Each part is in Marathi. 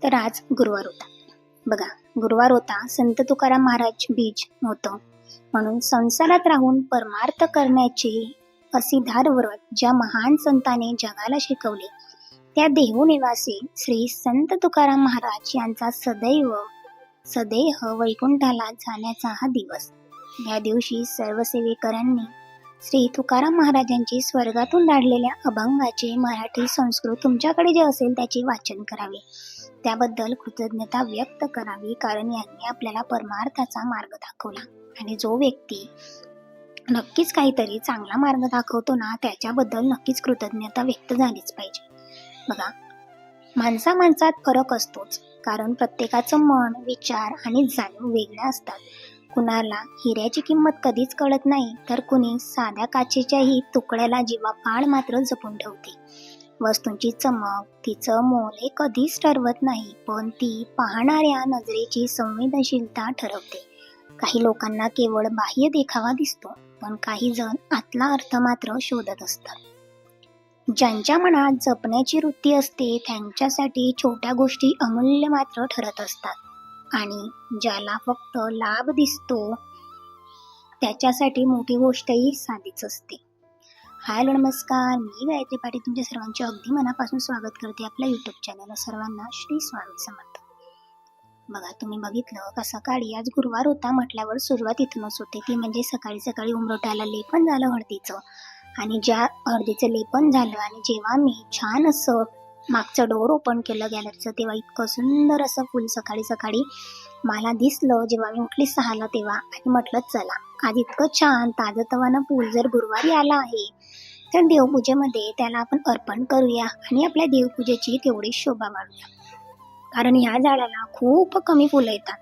तर आज गुरुवार होता. बघा, गुरुवार होता. संत तुकाराम महाराज बीज होतं. म्हणून संसारात राहून परमार्थ करण्याचे असी व्रत ज्या महान संताने जगाला शिकवले, त्या देहूनिवासी श्री संत तुकाराम महाराज यांचा सदैह वैकुंठाला जाण्याचा हा दिवस. या दिवशी सर्व सेवेकरांनी श्री तुकाराम महाराजांची स्वर्गातून धाडलेल्या अभंगाचे मराठी संस्कृत तुमच्याकडे जे असेल त्याचे वाचन करावे, त्याबद्दल कृतज्ञता व्यक्त करावी, कारण यांनी आपल्याला परमार्थाचा मार्ग दाखवला. आणि जो व्यक्ती नक्कीच काहीतरी चांगला मार्ग दाखवतो ना, त्याच्याबद्दल नक्कीच कृतज्ञता व्यक्त झालीच पाहिजे. बघा, माणसात फरक असतोच, कारण प्रत्येकाचं मन, विचार आणि जाणीव वेगळ्या असतात. कुणाला हिऱ्याची किंमत कधीच कळत नाही, तर कुणी साध्या काचेच्याही तुकड्याला जीवापाड मात्र जपून ठेवते. वस्तूंची चमक, तिचं मोल हे कधीच ठरवत नाही, पण ती पाहणाऱ्या नजरेची संवेदनशीलता ठरवते. काही लोकांना केवळ बाह्य देखावा दिसतो, पण काही जण आतला अर्थ मात्र शोधत असतात. ज्यांच्या मनात जपण्याची वृत्ती असते, त्यांच्यासाठी छोट्या गोष्टी अमूल्य मात्र ठरत असतात. आणि ज्याला फक्त लाभ दिसतो, त्याच्यासाठी मोठी गोष्टही साधीच असते. हॅलो, नमस्कार, मी गायत्री पाटील तुमच्या सर्वांचे अगदी मनापासून स्वागत करते आपल्या यूट्यूब चॅनल. सर्वांना श्री स्वामी समर्थ. बघा, तुम्ही बघितलं का सकाळी, आज गुरुवार होता म्हटल्यावर सुरुवात इथूनच होते, ती म्हणजे सकाळी सकाळी उंबरठ्याला लेपन झालं हळदीचं. आणि ज्या हळदीचं लेपन झालं आणि जेव्हा मी छान असं मागचं डोअर ओपन केलं गॅलरीचं, तेव्हा इतकं सुंदर असं फुल सकाळी सकाळी मला दिसलं. जेव्हा मी उठली 6ला तेव्हा, आणि म्हटलं चला आज इतकं छान ताजंतवानं फुल जर गुरुवारी आला आहे, तर देवपूजेमध्ये त्याला आपण अर्पण करूया आणि आपल्या देवपूजेची तेवढी शोभा वाढूया. कारण ह्या झाडाला खूप कमी फुलं येतात,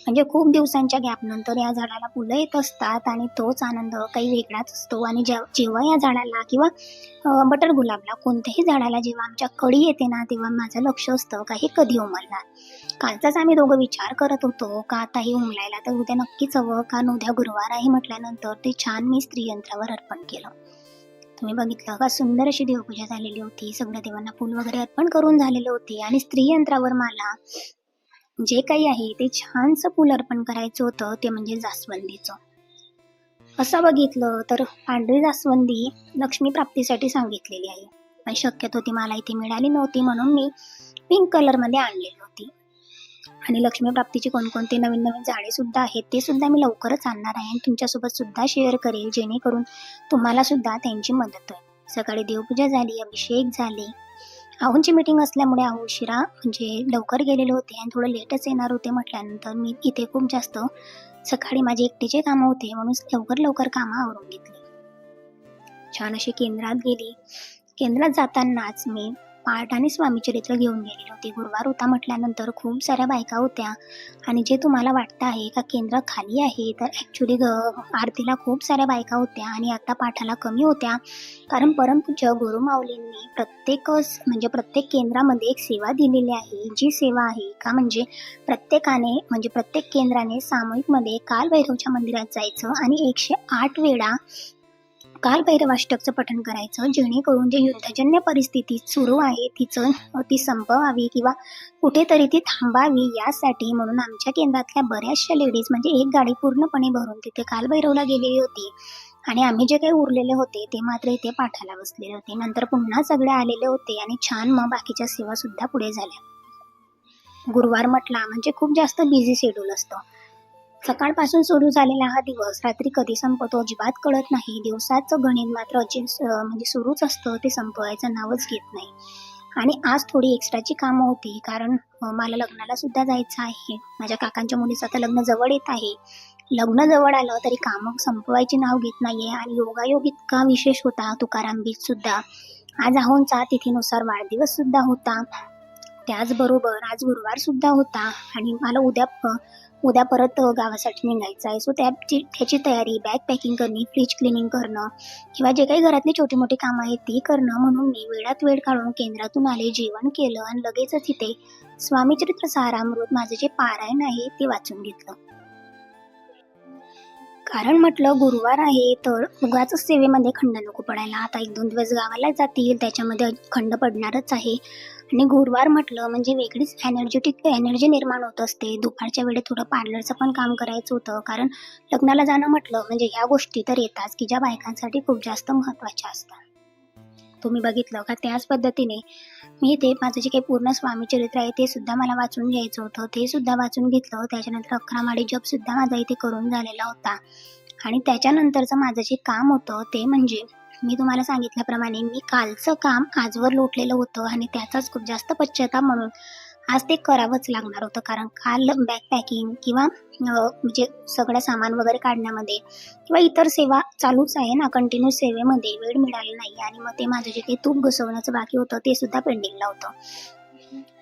म्हणजे खूप दिवसांच्या गॅपनंतर या झाडाला फुलं येत असतात, आणि तोच आनंद काही वेगळाच असतो. आणि जेव्हा या झाडाला किंवा बटर गुलाबला, कोणत्याही झाडाला जेव्हा आमच्या कळी येते ना, तेव्हा माझं लक्ष असतं का हे कधी उमलणार. कालचाच आम्ही दोघं विचार करत होतो का आता हे उमलायला तर उद्या नक्कीच हवं, कारण उद्या गुरुवार आहे म्हटल्यानंतर ते छान मी स्त्रीयंत्रावर अर्पण केलं. तुम्ही बघितलं का सुंदर अशी देवपूजा झालेली होती, सगळ्या देवांना फुल वगैरे अर्पण करून झालेले होते. आणि स्त्रीयंत्रावर मला जे काही आहे ते छानसं फुल अर्पण करायचं होतं, ते म्हणजे जास्वंदीचं. असं बघितलं तर पांढरी जास्वंदी लक्ष्मी प्राप्तीसाठी सांगितलेली आहे, पण शक्यतो ती मला इथे मिळाली नव्हती, म्हणून मी पिंक कलरमध्ये आणलेली होती. आणि लक्ष्मी प्राप्तीची कोणकोणती नवीन नवीन झाडे सुद्धा आहेत, ते सुद्धा मी लवकरच आणणार आहे आणि तुमच्यासोबत सुद्धा शेअर करेल, जेणेकरून तुम्हाला सुद्धा त्यांची मदत होईल. सकाळी देवपूजा झाली, अभिषेक झाले. आहोंची मीटिंग असल्यामुळे आहो उशिरा म्हणजे लवकर गेलेले होते आणि थोडं लेटच येणार होते म्हटल्यानंतर मी इथे खूप जास्त सकाळी माझे एकटीचे कामं होते, म्हणून लवकर कामं आवरून घेतली. छान अशी केंद्रात गेली. केंद्रात जातानाच मी पाठ आणि स्वामीचरित्र घेऊन गेलेली होती. गुरुवार होता म्हटल्यानंतर खूप साऱ्या बायका होत्या, आणि जे तुम्हाला वाटतं आहे का केंद्र खाली आहे, तर ॲक्च्युली आरतीला खूप साऱ्या बायका होत्या आणि आता पाठाला कमी होत्या, कारण परमपूज्य गुरुमाऊलींनी प्रत्येक केंद्रामध्ये एक सेवा दिलेली आहे. जी सेवा आहे का म्हणजे प्रत्येक केंद्राने सामूहिकमध्ये कालभैरवच्या मंदिरात जायचं आणि 108 वेळा कालभैरवाष्टकचं पठण करायचं, जेणेकरून जे युद्धजन्य परिस्थिती सुरू आहे ती संपवावी किंवा कुठेतरी ती थांबावी यासाठी. म्हणून आमच्या केंद्रातल्या बऱ्याचशा लेडीज म्हणजे एक गाडी पूर्णपणे भरून तिथे कालभैरवला गेलेली होती, आणि आम्ही जे काही उरलेले होते ते मात्र इथे पाठाला बसलेले होते. नंतर पुन्हा सगळे आलेले होते आणि छान मग बाकीच्या सेवा सुद्धा पुढे झाल्या. गुरुवार म्हटला म्हणजे खूप जास्त बिझी शेड्यूल असतं. सकाळपासून सुरू झालेला हा दिवस रात्री कधी संपतो अजिबात कळत नाही. दिवसाचं गणित मात्र म्हणजे सुरूच असतं, ते संपवायचं नावच घेत नाही. आणि आज थोडी एक्स्ट्राची कामं होती, कारण मला लग्नाला सुद्धा जायचं आहे. माझ्या काकांच्या मुलीचं आता लग्न जवळ येत आहे. लग्न जवळ आलं तरी कामं संपवायची नाव घेत नाहीये. आणि योगायोग इतका विशेष होता. तुकाराम बीज सुद्धा आज आहोंचा तिथीनुसार वाढदिवस सुद्धा होता. त्याचबरोबर आज गुरुवार सुद्धा होता, आणि मला उद्या परत गावासाठी निघायचं आहे. सो त्याची तयारी, बॅग पॅकिंग करणे, फ्रीज क्लिनिंग करणं किंवा जे काही घरातली छोटी मोठी कामं आहेत ती करणं. म्हणून मी वेळात वेळ काढून केंद्रातून आले, जेवण केलं आणि लगेचच इथे स्वामीचरित्र सारामृत माझं जे पारायण आहे ते वाचून घेतलं. कारण म्हटलं गुरुवार आहे तर उगाच सेवेमध्ये खंड नको पडायला. आता 1-2 दिवस गावाला जातील, त्याच्यामध्ये खंड पडणारच आहे. आणि गुरुवार म्हटलं म्हणजे वेगळीच एनर्जी निर्माण होत असते. दुपारच्या वेळेत थोडं पार्लरचं पण काम करायचं होतं, कारण लग्नाला जाणं म्हटलं म्हणजे ह्या गोष्टी तर येतात की ज्या बायकांसाठी खूप जास्त महत्त्वाच्या असतात. तुम्ही बघितलं का त्याच पद्धतीने मी ते माझं जे काही पूर्ण स्वामी चरित्र आहे ते सुद्धा मला वाचून घ्यायचं होतं. ते सुद्धा वाचून घेतलं. त्याच्यानंतर 11 माळी जप सुद्धा माझा इथे करून झालेला होता. आणि त्याच्यानंतरचं माझं जे काम होतं ते म्हणजे मी तुम्हाला सांगितल्याप्रमाणे मी कालचं काम आजवर लोटलेलं होतं आणि त्याचाच खूप जास्त पश्चाताप म्हणून आज ते करावंच लागणार होतं. कारण काल बॅग पॅकिंग किंवा म्हणजे सगळं सामान वगैरे काढण्यामध्ये किंवा इतर सेवा चालूच आहे ना, कंटिन्यू सेवेमध्ये वेळ मिळाला नाही आणि मग ते माझं जे काही तूप घुसवण्याचं बाकी होतं ते सुद्धा पेंडिंगला होतं.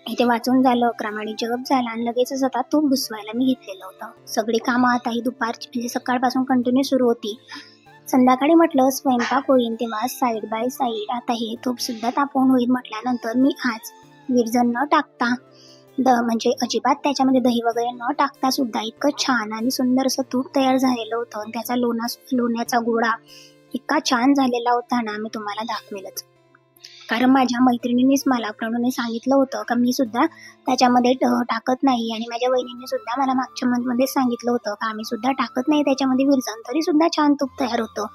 इथे वाचून झालं, 11 माळी जप झाला आणि लगेचच आता तूप घुसवायला मी घेतलेलं होतं. सगळी कामं आता ही दुपारची म्हणजे सकाळपासून कंटिन्यू सुरू होती. संध्याकाळी म्हटलं स्वयंपाक होईल तेव्हा साईड बाय साईड आता हे तूप सुद्धा तापवून होईल म्हटल्यानंतर मी आज विरजण न टाकता म्हणजे अजिबात त्याच्यामध्ये दही वगैरे न टाकता सुद्धा इतकं छान आणि सुंदर असं तूप तयार झालेलं होतं आणि त्याचा लोण्याचा गोळा इतका छान झालेला होता ना, मी तुम्हाला दाखवेलच. कारण माझ्या मैत्रिणीनेच मला प्रणूने सांगितलं होतं का मी सुद्धा त्याच्यामध्ये टाकत नाही आणि माझ्या वहिनीने सुद्धा मला मागच्या मंथमध्ये सांगितलं होतं का आम्ही सुद्धा टाकत नाही त्याच्यामध्ये विरजण, तरी सुद्धा छान तूप तयार होतं.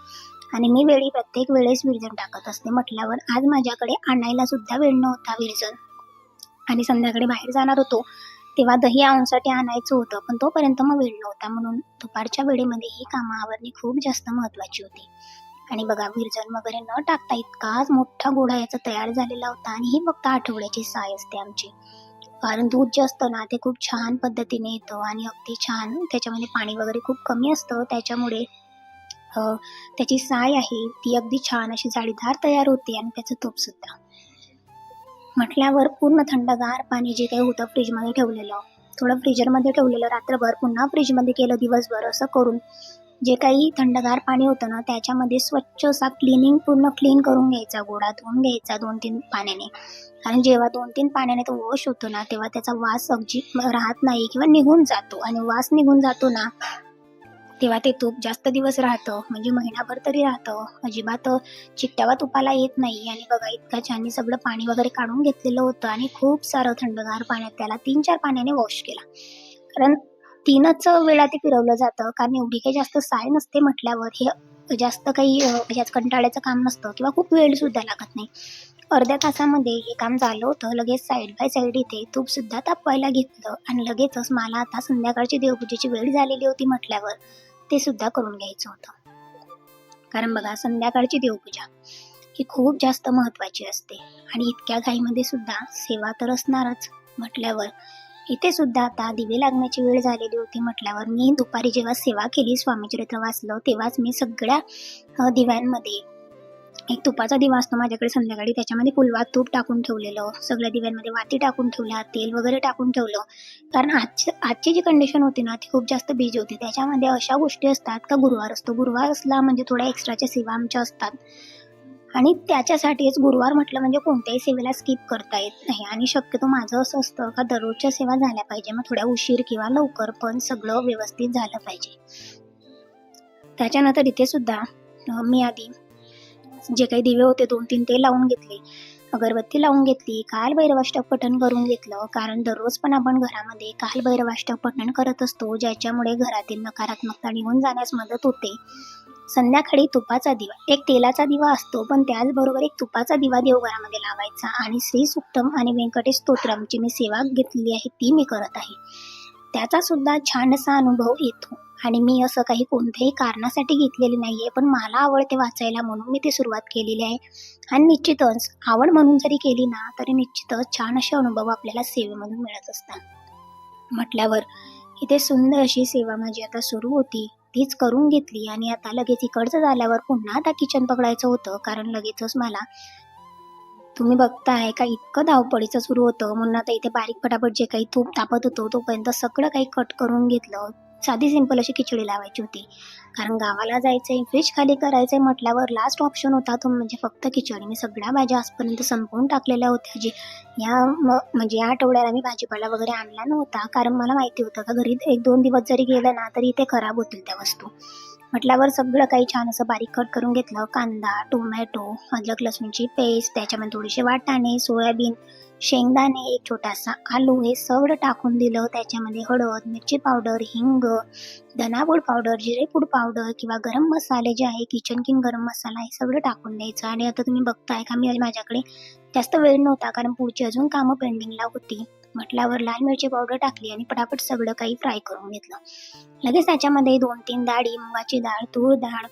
आणि मी प्रत्येक वेळेस विरजण टाकत असते म्हटल्यावर आज माझ्याकडे आणायला सुद्धा वेळ नव्हता विरजण. आणि संध्याकाळी बाहेर जाणार होतो तेव्हा दही आणण्यासाठी आणायचं होतं, पण तोपर्यंत मग वेळ नव्हता. म्हणून दुपारच्या वेळेमध्ये ही कामं आवरणी खूप जास्त महत्त्वाची होती. आणि बघा विरजण वगैरे न टाकता इतकाच मोठा गोळा याचा तयार झालेला होता आणि ही फक्त आठवड्याची साय असते आमची. कारण दूध जे असतं ना ते खूप छान पद्धतीने येतं आणि अगदी छान त्याच्यामध्ये पाणी वगैरे खूप कमी असतं, त्याच्यामुळे त्याची साय आहे ती अगदी छान अशी जाळीदार तयार होते आणि त्याचं तूप सुद्धा म्हटल्यावर पूर्ण थंडगार पाणी जे काही होतं फ्रीजमध्ये ठेवलेलं, थोडं फ्रीजरमध्ये ठेवलेलं रात्रभर, पुन्हा फ्रीजमध्ये केलं दिवसभर, असं करून जे काही थंडगार पाणी होतं ना त्याच्यामध्ये स्वच्छ असा पूर्ण क्लीन करून घ्यायचा, गोळा धुवून घ्यायचा 2-3 पाण्याने. कारण जेव्हा 2-3 पाण्याने तो वॉश होतो ना तेव्हा त्याचा वास अगदी राहत नाही किंवा निघून जातो आणि वास निघून जातो ना तेव्हा ते तूप जास्त दिवस राहतं, म्हणजे महिनाभर तरी राहतं. अजिबात चिकटावा तुपाला येत नाही. आणि बघा इतका छान सगळं पाणी वगैरे काढून घेतलेलं होतं आणि खूप सारं थंडगार पाण्यात त्याला 3-4 पाण्याने वॉश केला. कारण 3च वेळा ते फिरवलं जातं, कारण एवढी काही जास्त साय नसते म्हटल्यावर हे जास्त काही ह्याच कंटाळ्याचं काम नसतं किंवा खूप वेळ सुद्धा लागत नाही. अर्ध्या तासामध्ये हे काम झालं होतं. लगेच साईड बाय साईड इथे तूप सुद्धा तापवायला घेतलं आणि लगेचच मला आता संध्याकाळची देवपूजेची वेळ झालेली होती म्हटल्यावर ते सुद्धा करून घ्यायचं होतं. कारण बघा संध्याकाळची देवपूजा ही खूप जास्त महत्त्वाची असते आणि इतक्या घाईमध्ये सुद्धा सेवा तर असणारच म्हटल्यावर इथे सुद्धा आता दिवे लागण्याची वेळ झालेली होती म्हटल्यावर मी दुपारी जेव्हा सेवा केली, स्वामीचरित्र वाचलं, तेव्हाच मी सगळ्या दिव्यांमध्ये एक तुपाचा दिवा असतो माझ्याकडे संध्याकाळी, त्याच्यामध्ये फुलवात तूप टाकून ठेवलेलं, सगळ्या दिव्यांमध्ये वाती टाकून ठेवल्या, तेल वगैरे टाकून ठेवलं. कारण आजची जी कंडिशन होती ना ती खूप जास्त बिझी होती. त्याच्यामध्ये अशा गोष्टी असतात का गुरुवार असतो, गुरुवार असला म्हणजे थोड्या एक्स्ट्राच्या सेवा आमच्या असतात आणि त्याच्यासाठीच गुरुवार म्हटलं म्हणजे कोणत्याही सेवेला स्किप करता येत नाही. आणि शक्यतो माझं असं असतं का दररोजच्या सेवा झाल्या पाहिजे, मग थोड्या उशीर किंवा लवकर पण सगळं व्यवस्थित झालं पाहिजे. त्याच्यानंतर इथे सुद्धा मी आधी जे काही दिवे होते 2-3 ते लावून घेतले, अगरबत्ती लावून घेतली, काल भैरवाष्टक पठण करून घेतलं. कारण दररोज पण आपण घरामध्ये काल भैरवाष्टक पठण करत असतो, ज्याच्यामुळे घरातील नकारात्मकता निघून जाण्यास मदत होते. संध्याकाळी तुपाचा दिवा, एक तेलाचा दिवा असतो पण त्याचबरोबर एक तुपाचा दिवा देवघरामध्ये लावायचा आणि श्री सुक्तम आणि व्यंकटेश स्तोत्रमची मी सेवा घेतलेली आहे ती मी करत आहे. त्याचा सुद्धा छान असा अनुभव येतो. आणि मी असं काही कोणत्याही कारणासाठी घेतलेली नाहीये, पण मला आवडते वाचायला म्हणून मी ती सुरुवात केलेली आहे. आणि निश्चितच आवड म्हणून जरी केली ना तरी निश्चितच छान असे अनुभव आपल्याला सेवेमधून मिळत असतात. म्हटल्यावर इथे सुंदर अशी सेवा माझी आता सुरू होती, तीच करून घेतली आणि आता लगेच इकडचं झाल्यावर पुन्हा आता किचन पकडायचं होतं. कारण लगेचच मला तुम्ही बघताय का इतकं धावपळीचं सुरू होतं, म्हणून आता इथे बारीक पटापट जे काही तूप तापत होतं तोपर्यंत सगळं काही कट करून घेतलं. साधी सिंपल अशी खिचडी लावायची होती, कारण गावाला जायचंय, फ्रीज खाली करायचंय म्हटल्यावर लास्ट ऑप्शन होता तो म्हणजे फक्त खिचडी. मी सगळ्या भाज्या आजपर्यंत संपवून टाकलेल्या होत्या, म्हणजे या आठवड्याला मी भाजीपाला वगैरे आणला नव्हता, कारण मला माहिती होतं का घरी 1-2 दिवस जरी गेलं ना तरी ते खराब होतील त्या वस्तू. म्हटल्यावर सगळं काही छान असं बारीक कट करून घेतलं. कांदा, टोमॅटो, अद्रक लसूणची पेस्ट, त्याच्यामध्ये थोडेसे वाटाणे, सोयाबीन, शेंगदाणे, एक छोटासा आलू हे सगळं टाकून दिलं. त्याच्यामध्ये हळद, मिरची पावडर, हिंग, धनापूड पावडर, जिरेपूड पावडर किंवा गरम मसाले जे आहे किचन किंग गरम मसाला हे सगळं टाकून द्यायचं. आणि आता तुम्ही बघताय का माझ्याकडे जास्त वेळ नव्हता कारण पुढची अजून कामं पेंडिंगला होती. म्हटल्यावर लाल मिरची पावडर टाकली आणि पटापट सगळं काही फ्राय करून घेतलं. लगेच त्याच्यामध्ये 2-3 डाळी, मुगाची डाळ, तूर डाळ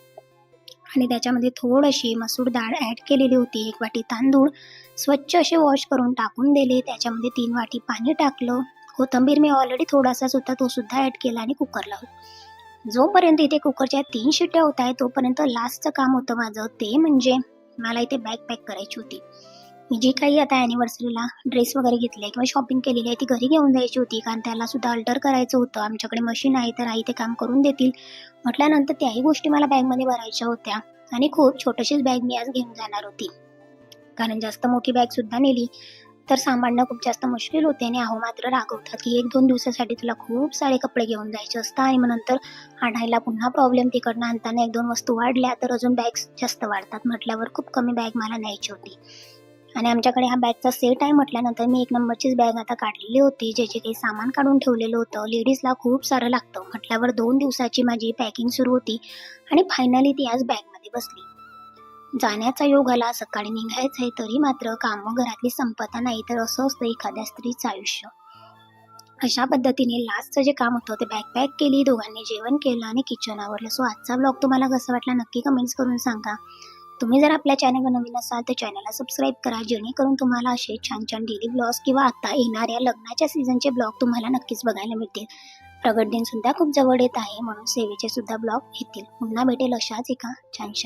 आणि त्याच्यामध्ये थोडीशी मसूर डाळ ॲड केलेली होती. 1 वाटी तांदूळ स्वच्छ असे वॉश करून टाकून दिले. त्याच्यामध्ये 3 वाटी पाणी टाकलं. कोथिंबीर मी ऑलरेडी थोडासाच होता तो सुद्धा ॲड केला आणि कुकर लावला. जोपर्यंत इथे कुकरच्या 3 शिट्ट्या होत आहेत तोपर्यंत लास्टचं काम होतं माझं, ते म्हणजे मला इथे बॅग पॅक करायची होती. मी जी काही आता ॲनिव्हर्सरीला ड्रेस वगैरे घेतले किंवा शॉपिंग केलेली आहे ती घरी घेऊन जायची होती, कारण त्याला सुद्धा अल्टर करायचं होतं. आमच्याकडे मशीन आहे तर आई ते काम करून देतील म्हटल्यानंतर त्याही गोष्टी मला बॅगमध्ये भरायच्या होत्या. आणि खूप छोटीशीच बॅग मी आज घेऊन जाणार होती, कारण जास्त मोठी बॅग सुद्धा नेली तर सांभाळणं खूप जास्त मुश्किल होते. आणि अहो मात्र रागवतात की 1-2 दिवसासाठी तुला खूप सारे कपडे घेऊन जायचे असतात आणि मग नंतर आणायला पुन्हा प्रॉब्लेम, तिकडनं आणताना 1-2 वस्तू वाढल्या तर अजून बॅग्स जास्त वाढतात. म्हटल्यावर खूप कमी बॅग मला न्यायची होती. आणि आमच्याकडे हा बॅगचा सेट आहे म्हटल्यानंतर मी 1 नंबरचीच बॅग आता काढलेली होती, जे काही सामान काढून ठेवलेलं होतं. लेडीजला खूप सारं लागतं म्हटल्यावर 2 दिवसाची माझी पॅकिंग सुरू होती आणि फायनली ती आज बॅगमध्ये बसली. जाण्याचा योग आला, सकाळी निघायचं आहे तरी मात्र कामं घरातली संपता नाही. तर असं असतं एखाद्या स्त्रीचं आयुष्य. अशा पद्धतीने लास्टचं जे काम होतं ते बॅग पॅक केली, दोघांनी जेवण केलं आणि किचन आवरलं. सो आजचा ब्लॉग तुम्हाला कसा वाटला नक्की कमेंट्स करून सांगा. तुम्ही जर आपल्या चॅनलवर नवीन असाल तर चॅनलला सबस्क्राईब करा, जेणेकरून तुम्हाला असे छान छान डेली ब्लॉग्स किंवा आता येणाऱ्या लग्नाच्या सीझनचे ब्लॉग तुम्हाला नक्कीच बघायला मिळतील. प्रगट दिन सुद्धा खूप जवळ येत आहे म्हणून सेवेचे सुद्धा ब्लॉग येतील. पुन्हा भेटेल अशाच एका छानशा